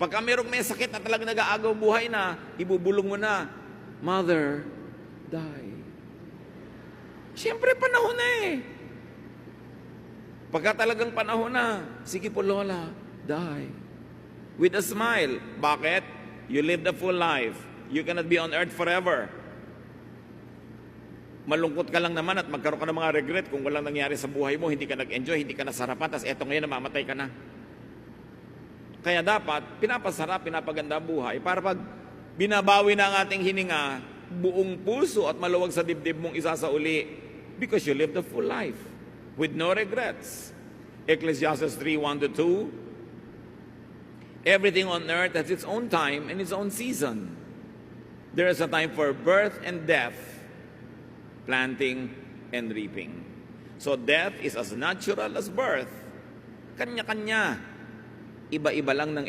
Pagka may sakit na talagang nag-aagaw buhay na, ibubulong mo na, Mother, die. Siyempre, panahon na eh. Pagka talagang panahon na, sige po Lola, die. With a smile. Bakit? You lived a full life. You cannot be on earth forever. Malungkot ka lang naman at magkaroon ka ng mga regret kung walang nangyari sa buhay mo, hindi ka nag-enjoy, hindi ka nasarapan, tapos eto ngayon namamatay ka na. Kaya dapat, pinapasarap, pinapaganda buhay para pag binabawi na ang ating hininga, buong puso at maluwag sa dibdib mong isasauli because you lived a full life with no regrets. Ecclesiastes 3:1-2. Everything on earth has its own time and its own season. There is a time for birth and death, planting and reaping. So death is as natural as birth. Kanya-kanya. Iba-iba lang ng